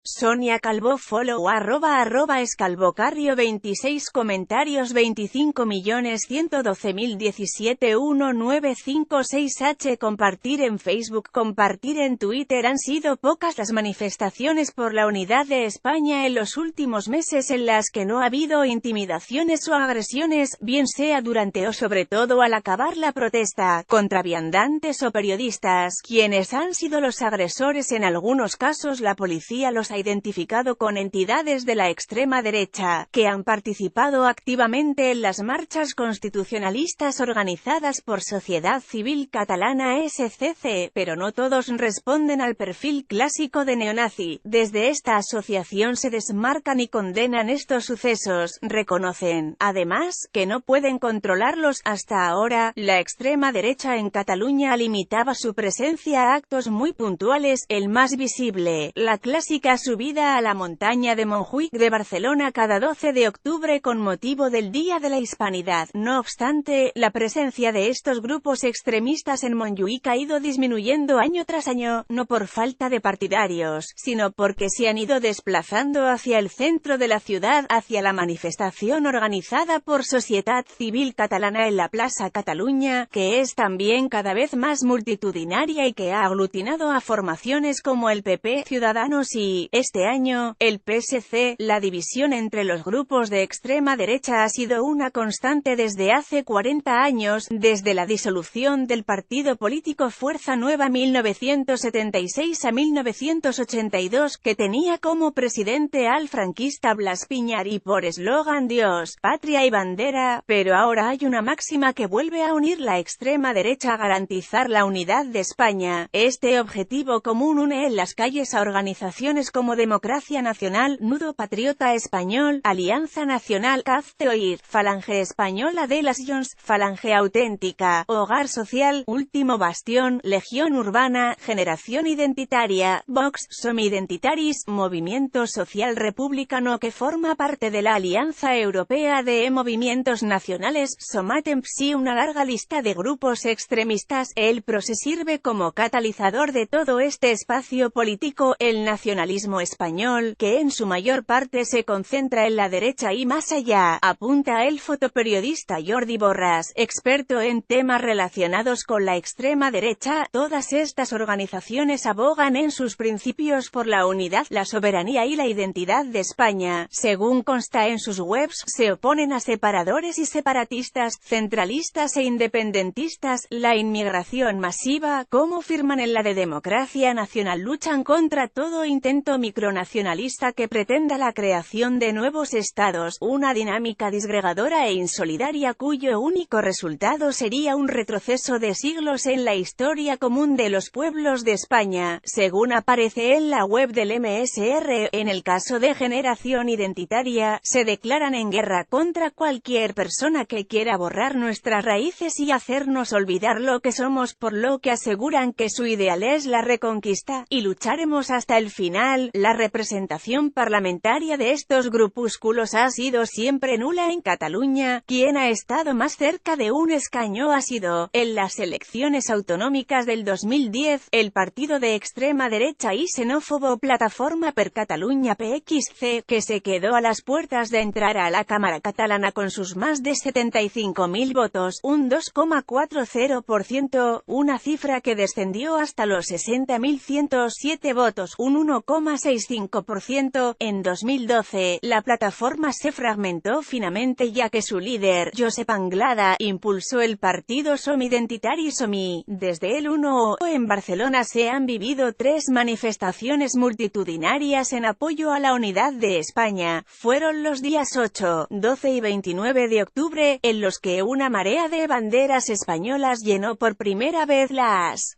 Sonia Calvo follow @escalvocarrio 26 comentarios 25.112.017 1956 compartir en Facebook, compartir en Twitter. Han sido pocas las manifestaciones por la unidad de España en los últimos meses en las que no ha habido intimidaciones o agresiones, bien sea durante o sobre todo al acabar la protesta, contra viandantes o periodistas, quienes han sido los agresores. En algunos casos la policía los ha identificado con entidades de la extrema derecha, que han participado activamente en las marchas constitucionalistas organizadas por Sociedad Civil Catalana SCC, pero no todos responden al perfil clásico de neonazi. Desde esta asociación se desmarcan y condenan estos sucesos, reconocen, además, que no pueden controlarlos. Hasta ahora, la extrema derecha en Cataluña limitaba su presencia a actos muy puntuales, el más visible, la clásica subida a la montaña de Montjuïc de Barcelona cada 12 de octubre con motivo del Día de la Hispanidad. No obstante, la presencia de estos grupos extremistas en Montjuïc ha ido disminuyendo año tras año, no por falta de partidarios, sino porque se han ido desplazando hacia el centro de la ciudad, hacia la manifestación organizada por Sociedad Civil Catalana en la Plaça Catalunya, que es también cada vez más multitudinaria y que ha aglutinado a formaciones como el PP, Ciudadanos y, este año, el PSC. La división entre los grupos de extrema derecha ha sido una constante desde hace 40 años, desde la disolución del partido político Fuerza Nueva 1976 a 1982, que tenía como presidente al franquista Blas Piñar y por eslogan Dios, Patria y Bandera, pero ahora hay una máxima que vuelve a unir la extrema derecha a garantizar la unidad de España. Este objetivo común une en las calles a organizaciones como Democracia Nacional, Nudo Patriota Español, Alianza Nacional, Hazte Oír, Falange Española de las Jones, Falange Auténtica, Hogar Social, Último Bastión, Legión Urbana, Generación Identitaria, Vox, Som Identitaris, Movimiento Social Republicano, que forma parte de la Alianza Europea de Movimientos Nacionales, Somatemps, y una larga lista de grupos extremistas. El PRO se sirve como catalizador de todo este espacio político. El nacionalismo español, que en su mayor parte se concentra en la derecha y más allá, apunta el fotoperiodista Jordi Borràs, experto en temas relacionados con la extrema derecha. Todas estas organizaciones abogan en sus principios por la unidad, la soberanía y la identidad de España. Según consta en sus webs, se oponen a separadores y separatistas, centralistas e independentistas, la inmigración masiva, como firman en la de Democracia Nacional. Luchan contra todo intento micronacionalista que pretenda la creación de nuevos estados, una dinámica disgregadora e insolidaria cuyo único resultado sería un retroceso de siglos en la historia común de los pueblos de España, según aparece en la web del MSR. En el caso de Generación Identitaria, se declaran en guerra contra cualquier persona que quiera borrar nuestras raíces y hacernos olvidar lo que somos, por lo que aseguran que su ideal es la reconquista, y lucharemos hasta el final. La representación parlamentaria de estos grupúsculos ha sido siempre nula en Cataluña. Quien ha estado más cerca de un escaño ha sido, en las elecciones autonómicas del 2010, el partido de extrema derecha y xenófobo Plataforma per Catalunya PXC, que se quedó a las puertas de entrar a la Cámara catalana con sus más de 75.000 votos, un 2,40%, una cifra que descendió hasta los 60.107 votos, un 1,65%. En 2012, la plataforma se fragmentó finamente ya que su líder, Josep Anglada, impulsó el partido Som Identitaris Somi. Desde el 1 en Barcelona se han vivido 3 manifestaciones multitudinarias en apoyo a la unidad de España. Fueron los días 8, 12 y 29 de octubre, en los que una marea de banderas españolas llenó por primera vez las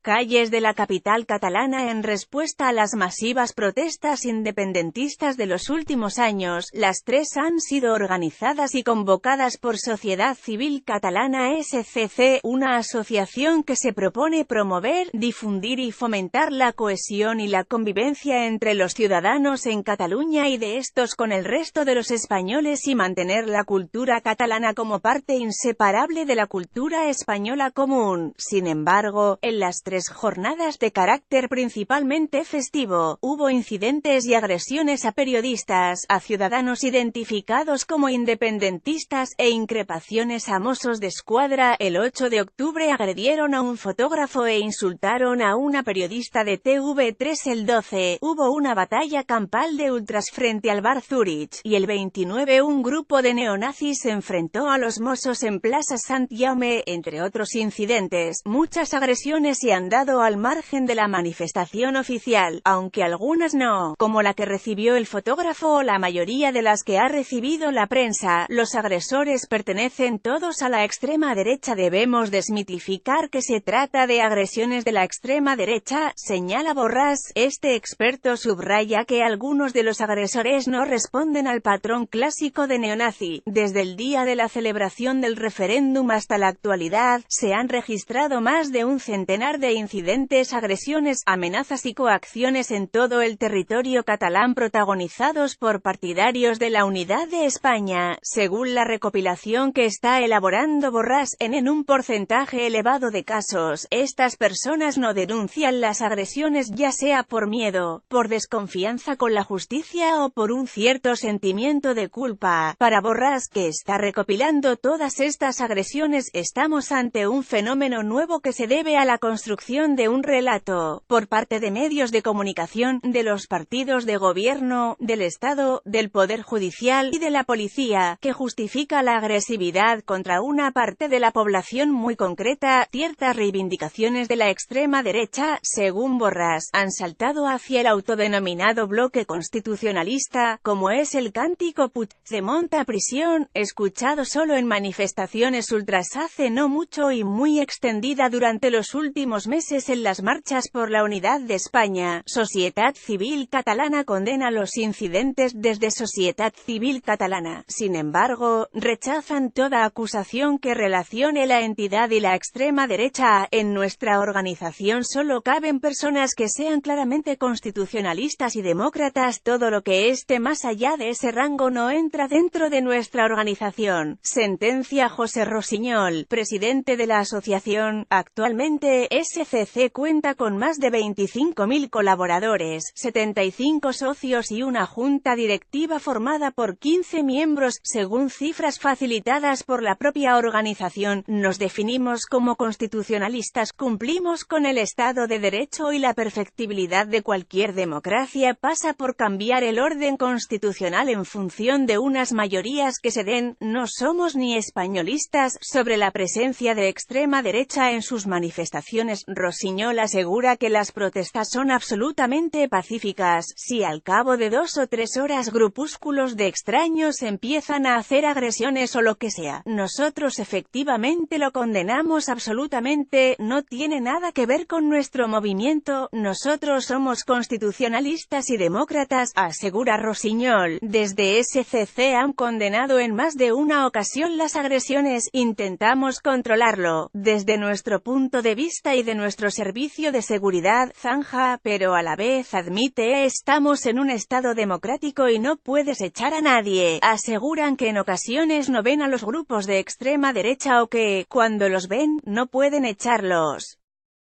calles de la capital catalana en respuesta a las masivas protestas independentistas de los últimos años. Las 3 han sido organizadas y convocadas por Sociedad Civil Catalana SCC, una asociación que se propone promover, difundir y fomentar la cohesión y la convivencia entre los ciudadanos en Cataluña y de estos con el resto de los españoles y mantener la cultura catalana como parte inseparable de la cultura española común. Sin embargo, en las 3 3 jornadas de carácter principalmente festivo, hubo incidentes y agresiones a periodistas, a ciudadanos identificados como independentistas, e increpaciones a Mossos d'Esquadra. El 8 de octubre agredieron a un fotógrafo e insultaron a una periodista de TV3. El 12, hubo una batalla campal de ultras frente al bar Zurich, y el 29 un grupo de neonazis se enfrentó a los Mossos en Plaza Sant-Jaume, entre otros incidentes. Muchas agresiones se han dado al margen de la manifestación oficial, aunque algunas no, como la que recibió el fotógrafo o la mayoría de las que ha recibido la prensa. Los agresores pertenecen todos a la extrema derecha. Debemos desmitificar que se trata de agresiones de la extrema derecha, señala Borràs. Este experto subraya que algunos de los agresores no responden al patrón clásico de neonazi. Desde el día de la celebración del referéndum hasta la actualidad, se han registrado más de un centenar de incidentes, agresiones, amenazas y coacciones en todo el territorio catalán protagonizados por partidarios de la unidad de España, según la recopilación que está elaborando Borràs. En un porcentaje elevado de casos, estas personas no denuncian las agresiones, ya sea por miedo, por desconfianza con la justicia o por un cierto sentimiento de culpa. Para Borràs, que está recopilando todas estas agresiones, estamos ante un fenómeno nuevo que se debe a la construcción de un relato, por parte de medios de comunicación, de los partidos de gobierno, del Estado, del Poder Judicial y de la policía, que justifica la agresividad contra una parte de la población muy concreta. Ciertas reivindicaciones de la extrema derecha, según Borràs, han saltado hacia el autodenominado bloque constitucionalista, como es el cántico Puigdemont a prisión, escuchado solo en manifestaciones ultras hace no mucho y muy extendida durante los últimos meses en las marchas por la unidad de España. Sociedad Civil Catalana condena los incidentes. Desde Sociedad Civil Catalana, sin embargo, rechazan toda acusación que relacione la entidad y la extrema derecha. En nuestra organización solo caben personas que sean claramente constitucionalistas y demócratas. Todo lo que esté más allá de ese rango no entra dentro de nuestra organización, sentencia José Rosiñol, presidente de la asociación. Actualmente, SCC cuenta con más de 25.000 colaboradores, 75 socios y una junta directiva formada por 15 miembros, según cifras facilitadas por la propia organización. Nos definimos como constitucionalistas, cumplimos con el Estado de Derecho y la perfectibilidad de cualquier democracia pasa por cambiar el orden constitucional en función de unas mayorías que se den. No somos ni españolistas. Sobre la presencia de extrema derecha en sus manifestaciones, Rosiñol asegura que las protestas son absolutamente pacíficas. Si al cabo de 2 o 3 horas grupúsculos de extraños empiezan a hacer agresiones o lo que sea, nosotros efectivamente lo condenamos absolutamente. No tiene nada que ver con nuestro movimiento. Nosotros somos constitucionalistas y demócratas, asegura Rosiñol. Desde SCC han condenado en más de una ocasión las agresiones. Intentamos controlarlo, desde nuestro punto de vista y de nuestro servicio de seguridad, zanja, pero a la vez admite: estamos en un estado democrático y no puedes echar a nadie. Aseguran que en ocasiones no ven a los grupos de extrema derecha o que, cuando los ven, no pueden echarlos,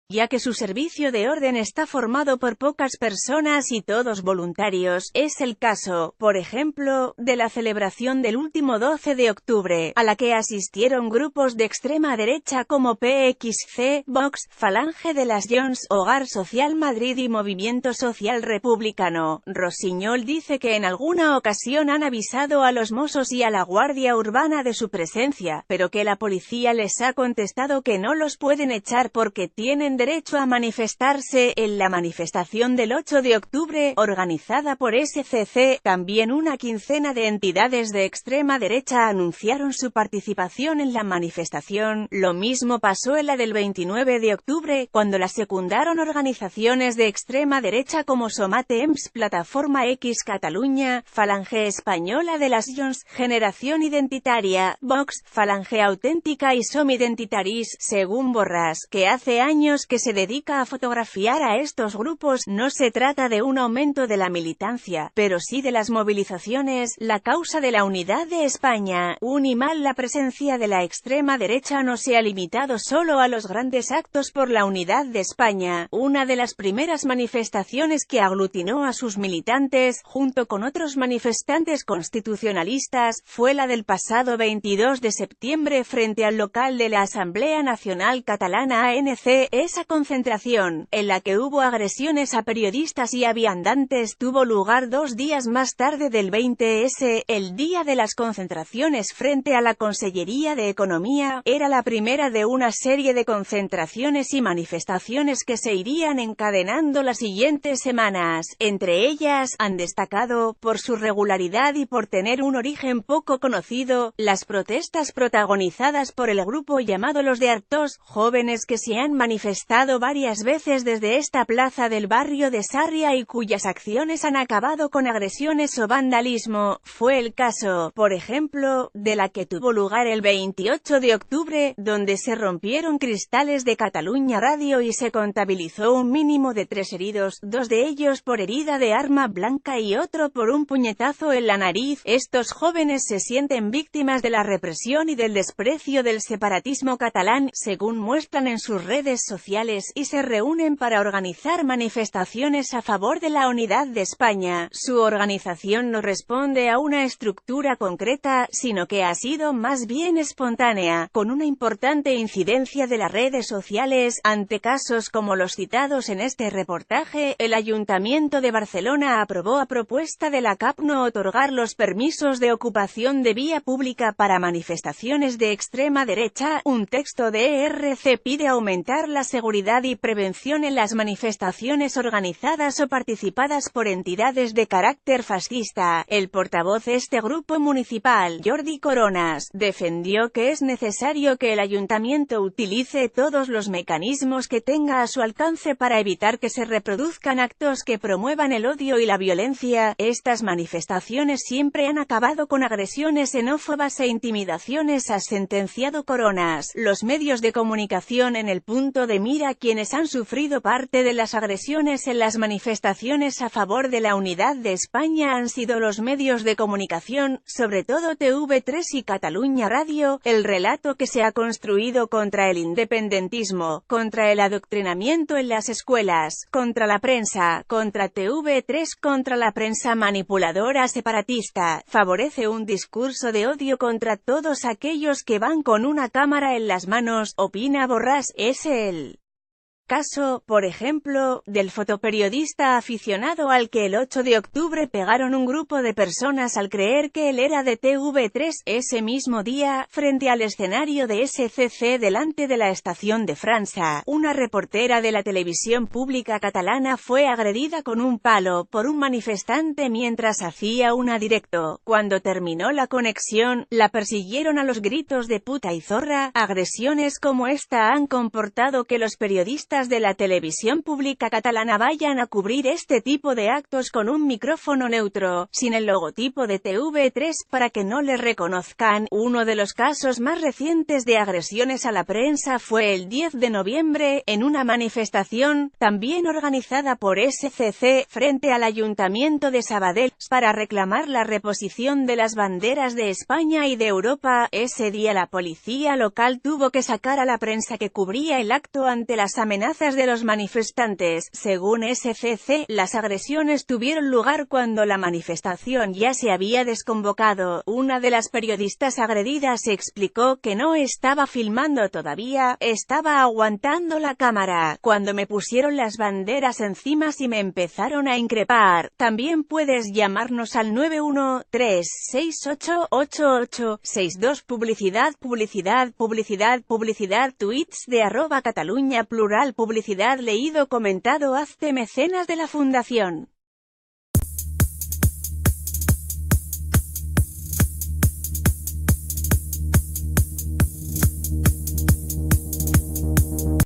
ya que su servicio de orden está formado por pocas personas y todos voluntarios. Es el caso, por ejemplo, de la celebración del último 12 de octubre, a la que asistieron grupos de extrema derecha como PXC, Vox, Falange de las Jones, Hogar Social Madrid y Movimiento Social Republicano. Rosiñol dice que en alguna ocasión han avisado a los Mossos y a la Guardia Urbana de su presencia, pero que la policía les ha contestado que no los pueden echar porque tienen derecho a manifestarse. En la manifestación del 8 de octubre, organizada por SCC, también una quincena de entidades de extrema derecha anunciaron su participación en la manifestación. Lo mismo pasó en la del 29 de octubre, cuando la secundaron organizaciones de extrema derecha como Somatemps, Plataforma X Cataluña, Falange Española de las Jones, Generación Identitaria, Vox, Falange Auténtica y Som Identitaris. Según Borràs, que hace años que se dedica a fotografiar a estos grupos. No se trata de un aumento de la militancia, pero sí de las movilizaciones, la causa de la unidad de España. La presencia de la extrema derecha no se ha limitado solo a los grandes actos por la unidad de España. Una de las primeras manifestaciones que aglutinó a sus militantes, junto con otros manifestantes constitucionalistas, fue la del pasado 22 de septiembre frente al local de la Asamblea Nacional Catalana ANC. Esa concentración, en la que hubo agresiones a periodistas y a viandantes, tuvo lugar 2 días más tarde del 20S, el día de las concentraciones frente a la Consellería de Economía. Era la primera de una serie de concentraciones y manifestaciones que se irían encadenando las siguientes semanas. Entre ellas, han destacado, por su regularidad y por tener un origen poco conocido, las protestas protagonizadas por el grupo llamado Los de Artós, jóvenes que se han manifestado varias veces desde esta plaza del barrio de Sarria y cuyas acciones han acabado con agresiones o vandalismo. Fue el caso, por ejemplo, de la que tuvo lugar el 28 de octubre, donde se rompieron cristales de Catalunya Radio y se contabilizó un mínimo de 3 heridos, 2 de ellos por herida de arma blanca y otro por un puñetazo en la nariz. Estos jóvenes se sienten víctimas de la represión y del desprecio del separatismo catalán, según muestran en sus redes sociales, y se reúnen para organizar manifestaciones a favor de la unidad de España. Su organización no responde a una estructura concreta, sino que ha sido más bien espontánea, con una importante incidencia de las redes sociales. Ante casos como los citados en este reportaje, el Ayuntamiento de Barcelona aprobó a propuesta de la CAP no otorgar los permisos de ocupación de vía pública para manifestaciones de extrema derecha. Un texto de ERC pide aumentar la seguridad y prevención en las manifestaciones organizadas o participadas por entidades de carácter fascista. El portavoz de este grupo municipal, Jordi Coronas, defendió que es necesario que el ayuntamiento utilice todos los mecanismos que tenga a su alcance para evitar que se reproduzcan actos que promuevan el odio y la violencia. Estas manifestaciones siempre han acabado con agresiones xenófobas e intimidaciones, ha sentenciado Coronas. Los medios de comunicación en el punto de mira. Quienes han sufrido parte de las agresiones en las manifestaciones a favor de la unidad de España han sido los medios de comunicación, sobre todo TV3 y Catalunya Radio. El relato que se ha construido contra el independentismo, contra el adoctrinamiento en las escuelas, contra la prensa, contra TV3, contra la prensa manipuladora separatista, favorece un discurso de odio contra todos aquellos que van con una cámara en las manos, opina Borràs. Es el caso, por ejemplo, del fotoperiodista aficionado al que el 8 de octubre pegaron un grupo de personas al creer que él era de TV3. Ese mismo día, frente al escenario de SCC delante de la estación de França, una reportera de la televisión pública catalana fue agredida con un palo por un manifestante mientras hacía una directo. Cuando terminó la conexión, la persiguieron a los gritos de puta y zorra. Agresiones como esta han comportado que los periodistas de la televisión pública catalana vayan a cubrir este tipo de actos con un micrófono neutro, sin el logotipo de TV3, para que no les reconozcan. Uno de los casos más recientes de agresiones a la prensa fue el 10 de noviembre, en una manifestación, también organizada por SCC, frente al Ayuntamiento de Sabadell, para reclamar la reposición de las banderas de España y de Europa. Ese día la policía local tuvo que sacar a la prensa que cubría el acto ante las amenazas de los manifestantes. Según SCC, las agresiones tuvieron lugar cuando la manifestación ya se había desconvocado. Una de las periodistas agredidas explicó que no estaba filmando todavía, estaba aguantando la cámara, cuando me pusieron las banderas encima y me empezaron a increpar. También puedes llamarnos al 913688862. Publicidad, publicidad, publicidad, publicidad. Tweets de @Catalunya Plural. Publicidad leído, comentado. Hazte mecenas de la Fundación.